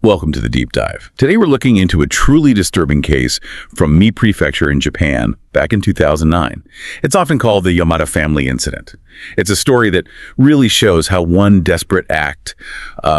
Welcome to the Deep Dive. Today we're looking into a truly disturbing case from Mie Prefecture in Japan back in 2009. It's often called the Yamada Family Incident. It's a story that really shows how one desperate act,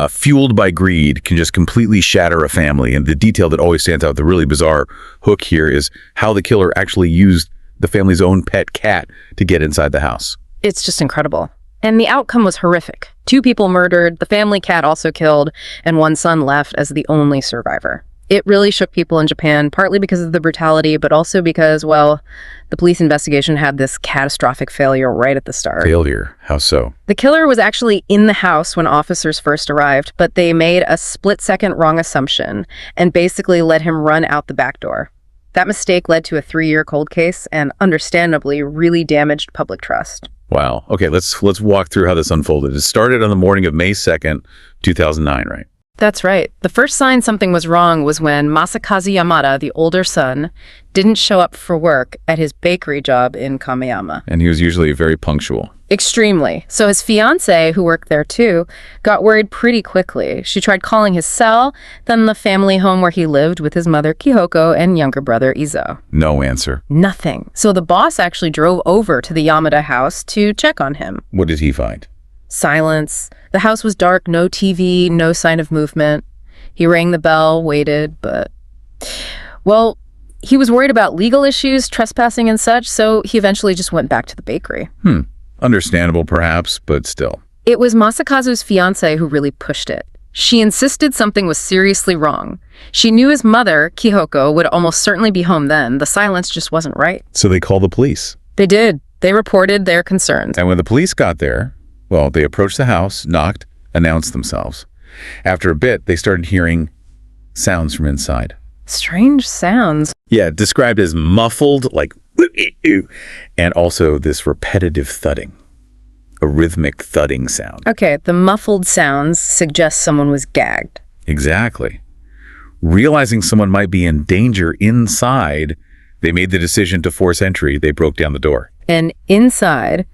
fueled by greed, can just completely shatter a family. And the detail that always stands out, the really bizarre hook here, is how the killer actually used the family's own pet cat to get inside the house. It's just incredible. And the outcome was horrific. 2 people murdered, the family cat also killed, and 1 son left as the only survivor. It really shook people in Japan, partly because of the brutality, but also because, well, the police investigation had this catastrophic failure right at the start. Failure? How so? The killer was actually in the house when officers first arrived, but they made a split-second wrong assumption and basically let him run out the back door. That mistake led to a 3-year cold case and, understandably, really damaged public trust. Wow. Okay, let's walk through how this unfolded. It started on the morning of May 2nd, 2009, right? That's right. The first sign something was wrong was when Masakazu Yamada, the older son, didn't show up for work at his bakery job in Kameyama. And he was usually very punctual. Extremely. So his fiancée, who worked there too, got worried pretty quickly. She tried calling his cell, then the family home where he lived with his mother Kihoko and younger brother Izo. No answer. Nothing. So the boss actually drove over to the Yamada house to check on him. What did he find? Silence. The house was dark, no TV, no sign of movement. He rang the bell, waited, but... well, he was worried about legal issues, trespassing and such, so he eventually just went back to the bakery. Understandable, perhaps, but still. It was Masakazu's fiancée who really pushed it. She insisted something was seriously wrong. She knew his mother, Kihoko, would almost certainly be home then. The silence just wasn't right. So they called the police. They did. They reported their concerns. And when the police got there, well, they approached the house, knocked, announced themselves. After a bit, they started hearing sounds from inside. Strange sounds. Yeah, described as muffled, like, and also this repetitive thudding, a rhythmic thudding sound. Okay, the muffled sounds suggest someone was gagged. Exactly. Realizing someone might be in danger inside, they made the decision to force entry. They broke down the door. And inside,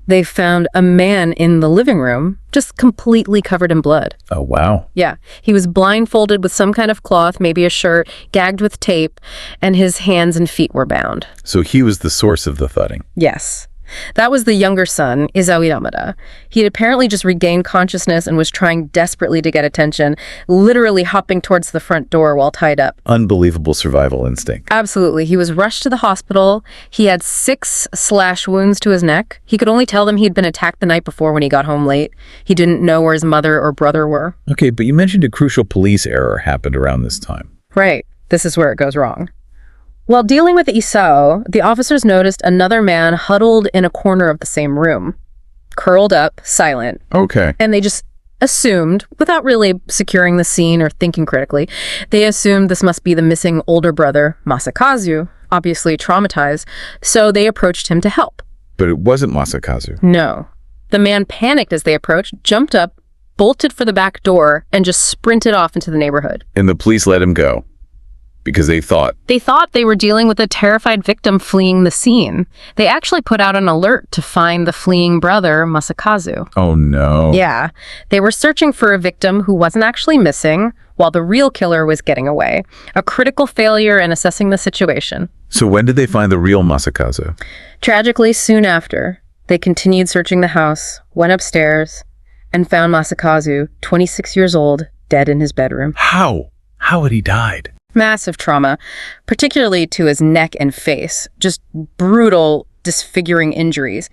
they found a man in the living room, just completely covered in blood. Oh, wow. Yeah, he was blindfolded with some kind of cloth, maybe a shirt, gagged with tape, and his hands and feet were bound. So he was the source of the thudding. Yes. That was the younger son, Izo Yamada. He had apparently just regained consciousness and was trying desperately to get attention, literally hopping towards the front door while tied up. Unbelievable survival instinct. Absolutely. He was rushed to the hospital. He had 6 slash wounds to his neck. He could only tell them he'd been attacked the night before when he got home late. He didn't know where his mother or brother were. Okay, but you mentioned a crucial police error happened around this time. Right. This is where it goes wrong. While dealing with Isao, the officers noticed another man huddled in a corner of the same room, curled up, silent. Okay. And they just assumed, without really securing the scene or thinking critically, they assumed this must be the missing older brother, Masakazu, obviously traumatized, so they approached him to help. But it wasn't Masakazu. No. The man panicked as they approached, jumped up, bolted for the back door, and just sprinted off into the neighborhood. And the police let him go. Because they thought they were dealing with a terrified victim fleeing the scene. They actually put out an alert to find the fleeing brother, Masakazu. Oh, no. Yeah. They were searching for a victim who wasn't actually missing, while the real killer was getting away. A critical failure in assessing the situation. So when did they find the real Masakazu? Tragically, soon after, they continued searching the house, went upstairs, and found Masakazu, 26 years old, dead in his bedroom. How? How had he died? Massive trauma, particularly to his neck and face. Just brutal, disfiguring injuries.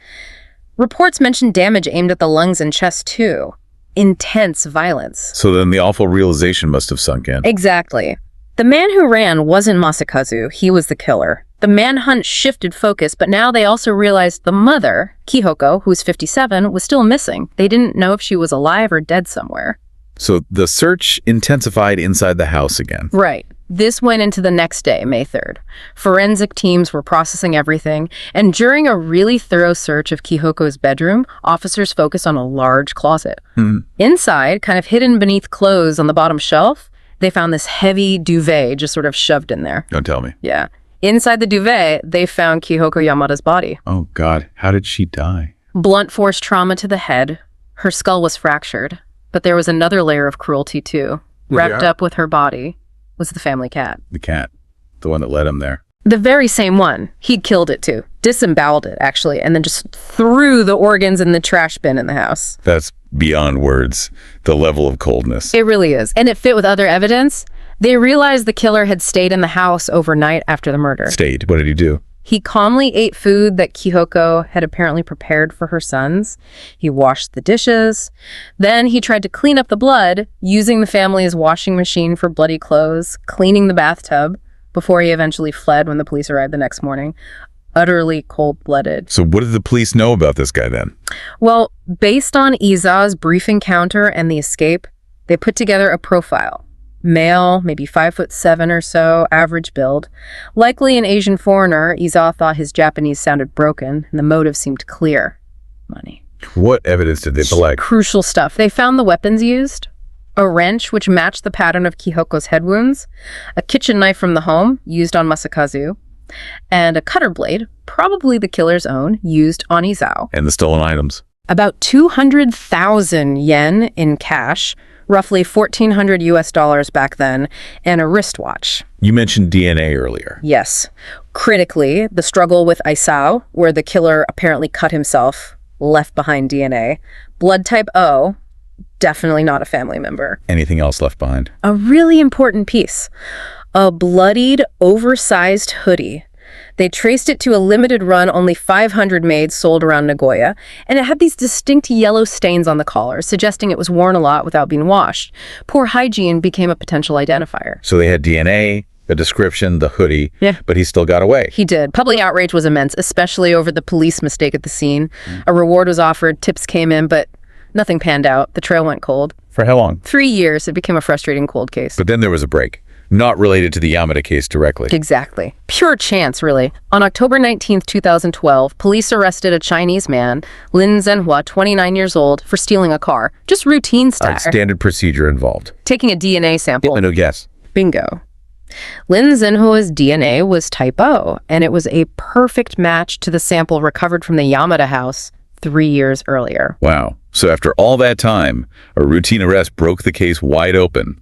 Reports mention damage aimed at the lungs and chest, too. Intense violence. So then the awful realization must have sunk in. Exactly. The man who ran wasn't Masakazu. He was the killer. The manhunt shifted focus, but now they also realized the mother, Kihoko, who was 57, was still missing. They didn't know if she was alive or dead somewhere. So the search intensified inside the house again. Right. This went into the next day, May 3rd. Forensic teams were processing everything, and during a really thorough search of Kihoko's bedroom, officers focused on a large closet. Inside, kind of hidden beneath clothes on the bottom shelf, they found this heavy duvet just sort of shoved in there. Don't tell me. Yeah. Inside the duvet, they found Kihoko Yamada's body. Oh, God. How did she die? Blunt force trauma to the head. Her skull was fractured. But there was another layer of cruelty, too. wrapped up with her body, was the family cat. The cat. The one that led him there. The very same one. He'd killed it too. Disemboweled it, actually, and then just threw the organs in the trash bin in the house. That's beyond words, the level of coldness. It really is. And it fit with other evidence. They realized the killer had stayed in the house overnight after the murder. Stayed. What did he do? He calmly ate food that Kihoko had apparently prepared for her sons. He washed the dishes. Then he tried to clean up the blood, using the family's washing machine for bloody clothes, cleaning the bathtub, before he eventually fled when the police arrived the next morning. Utterly cold-blooded. So what did the police know about this guy then? Well, based on Iza's brief encounter and the escape, they put together a profile. Male, maybe 5'7" or so, average build. Likely an Asian foreigner, Iza thought his Japanese sounded broken, and the motive seemed clear. Money. What evidence did they collect? Crucial stuff. They found the weapons used. A wrench, which matched the pattern of Kihoko's head wounds. A kitchen knife from the home, used on Masakazu. And a cutter blade, probably the killer's own, used on Izao. And the stolen items. About 200,000 yen in cash, roughly $1,400 back then, and a wristwatch. You mentioned DNA earlier. Yes. Critically, the struggle with Isao, where the killer apparently cut himself, left behind DNA. Blood type O, definitely not a family member. Anything else left behind? A really important piece. A bloodied, oversized hoodie. They traced it to a limited run, only 500 made, sold around Nagoya, and it had these distinct yellow stains on the collar, suggesting it was worn a lot without being washed. Poor hygiene became a potential identifier. So they had DNA, the description, the hoodie, Yeah. but he still got away. He did. Public outrage was immense, especially over the police mistake at the scene. A reward was offered, tips came in, but nothing panned out. The trail went cold. For how long? 3 years, it became a frustrating cold case. But then there was a break. Not related to the Yamada case directly. Exactly. Pure chance, really. On October 19th, 2012, police arrested a Chinese man, Lin Zhenhua, 29 years old, for stealing a car. Just routine All style. right, standard procedure involved. Taking a DNA sample. I know, guess. Bingo. Lin Zhenhua's DNA was type O, and it was a perfect match to the sample recovered from the Yamada house 3 years earlier. Wow. So after all that time, a routine arrest broke the case wide open.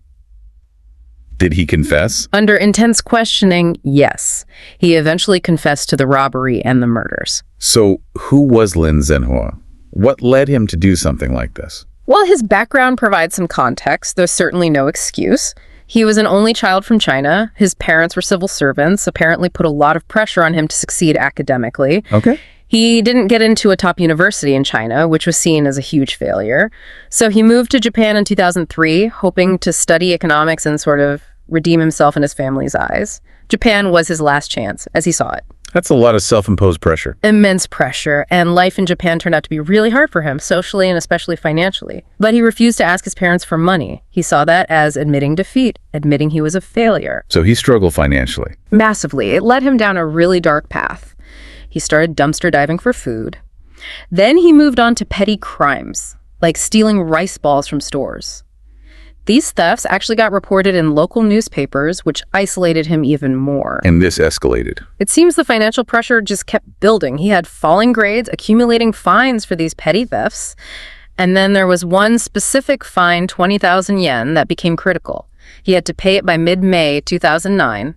Did he confess? Under intense questioning, yes. He eventually confessed to the robbery and the murders. So who was Lin Zhenhua? What led him to do something like this? While his background provides some context, there's certainly no excuse. He was an only child from China. His parents were civil servants, apparently put a lot of pressure on him to succeed academically. Okay. He didn't get into a top university in China, which was seen as a huge failure. So he moved to Japan in 2003, hoping to study economics and sort of redeem himself in his family's eyes. Japan was his last chance, as he saw it. That's a lot of self-imposed pressure. Immense pressure, and life in Japan turned out to be really hard for him, socially and especially financially. But he refused to ask his parents for money. He saw that as admitting defeat, admitting he was a failure. So he struggled financially. Massively. It led him down a really dark path. He started dumpster diving for food. Then he moved on to petty crimes, like stealing rice balls from stores. These thefts actually got reported in local newspapers, which isolated him even more. And this escalated. It seems the financial pressure just kept building. He had falling grades, accumulating fines for these petty thefts. And then there was one specific fine, 20,000 yen, that became critical. He had to pay it by mid-May 2009,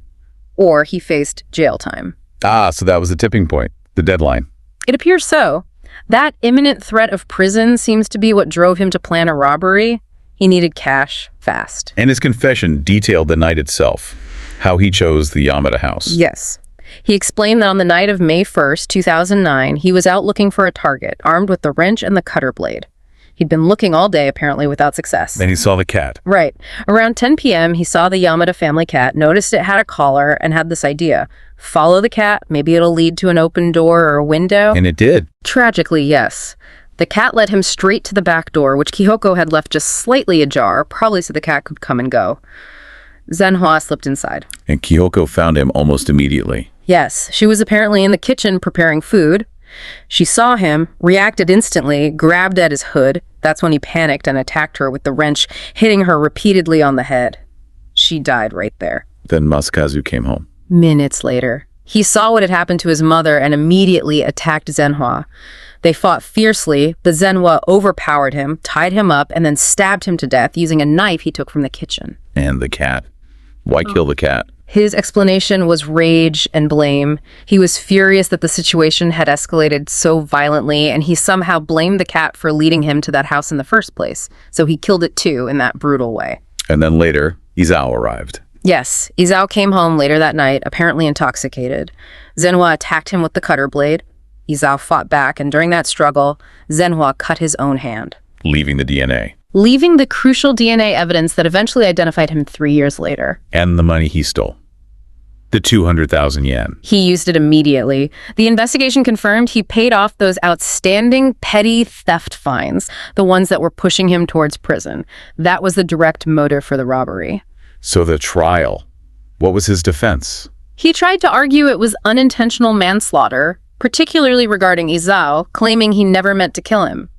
or he faced jail time. Ah, so that was the tipping point, the deadline. It appears so. That imminent threat of prison seems to be what drove him to plan a robbery. He needed cash fast. And his confession detailed the night itself, how he chose the Yamada house. Yes. He explained that on the night of May 1st, 2009, he was out looking for a target, armed with the wrench and the cutter blade. He'd been looking all day, apparently, without success. Then he saw the cat. Right. Around 10 p.m., he saw the Yamada family cat, noticed it had a collar, and had this idea. Follow the cat, maybe it'll lead to an open door or a window. And it did. Tragically, yes. The cat led him straight to the back door, which Kihoko had left just slightly ajar, probably so the cat could come and go. Zhenhua slipped inside. And Kihoko found him almost immediately. Yes, she was apparently in the kitchen preparing food. She saw him, reacted instantly, grabbed at his hood. That's when he panicked and attacked her with the wrench, hitting her repeatedly on the head. She died right there. Then Masakazu came home. Minutes later. He saw what had happened to his mother and immediately attacked Zhenhua. They fought fiercely, but Zhenhua overpowered him, tied him up, and then stabbed him to death using a knife he took from the kitchen. And the cat. Why kill the cat? His explanation was rage and blame. He was furious that the situation had escalated so violently, and he somehow blamed the cat for leading him to that house in the first place. So he killed it too in that brutal way. And then later, Izao arrived. Yes, Izao came home later that night, apparently intoxicated. Zhenhua attacked him with the cutter blade. Izao fought back, and during that struggle, Zhenhua cut his own hand, Leaving the DNA. leaving the crucial DNA evidence that eventually identified him 3 years later. And the money he stole. The 200,000 yen. He used it immediately. The investigation confirmed he paid off those outstanding petty theft fines, the ones that were pushing him towards prison. That was the direct motive for the robbery. So the trial. What was his defense? He tried to argue it was unintentional manslaughter, particularly regarding Izao, claiming he never meant to kill him.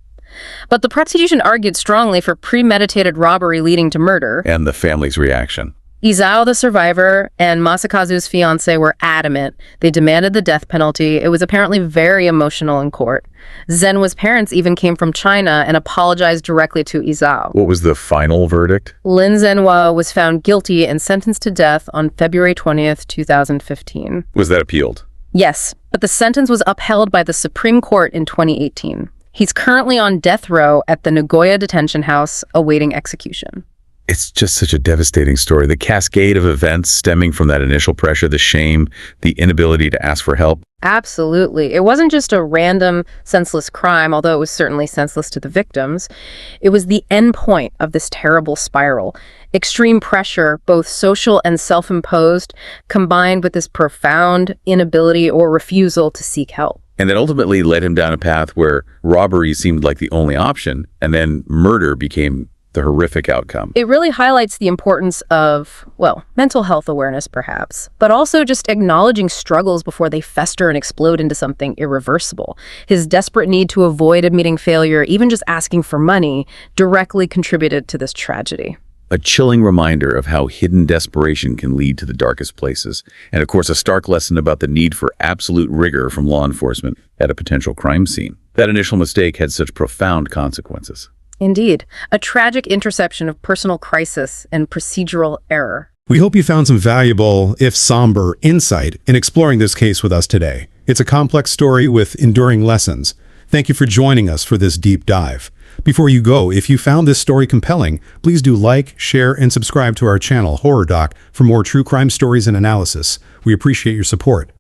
But the prosecution argued strongly for premeditated robbery leading to murder. And the family's reaction. Izao, the survivor, and Masakazu's fiancé were adamant. They demanded the death penalty. It was apparently very emotional in court. Zhenhua's parents even came from China and apologized directly to Izao. What was the final verdict? Lin Zhenhua was found guilty and sentenced to death on February 20th, 2015. Was that appealed? Yes, but the sentence was upheld by the Supreme Court in 2018. He's currently on death row at the Nagoya detention house awaiting execution. It's just such a devastating story. The cascade of events stemming from that initial pressure, the shame, the inability to ask for help. Absolutely. It wasn't just a random, senseless crime, although it was certainly senseless to the victims. It was the end point of this terrible spiral. Extreme pressure, both social and self-imposed, combined with this profound inability or refusal to seek help. And that ultimately led him down a path where robbery seemed like the only option, and then murder became the horrific outcome. It really highlights the importance of, well, mental health awareness perhaps, but also just acknowledging struggles before they fester and explode into something irreversible. His desperate need to avoid admitting failure, even just asking for money, directly contributed to this tragedy. A chilling reminder of how hidden desperation can lead to the darkest places. And of course, a stark lesson about the need for absolute rigor from law enforcement at a potential crime scene. That initial mistake had such profound consequences. Indeed, a tragic intersection of personal crisis and procedural error. We hope you found some valuable, if somber, insight in exploring this case with us today. It's a complex story with enduring lessons. Thank you for joining us for this deep dive. Before you go, if you found this story compelling, please do like, share, and subscribe to our channel, Horror Doc, for more true crime stories and analysis. We appreciate your support.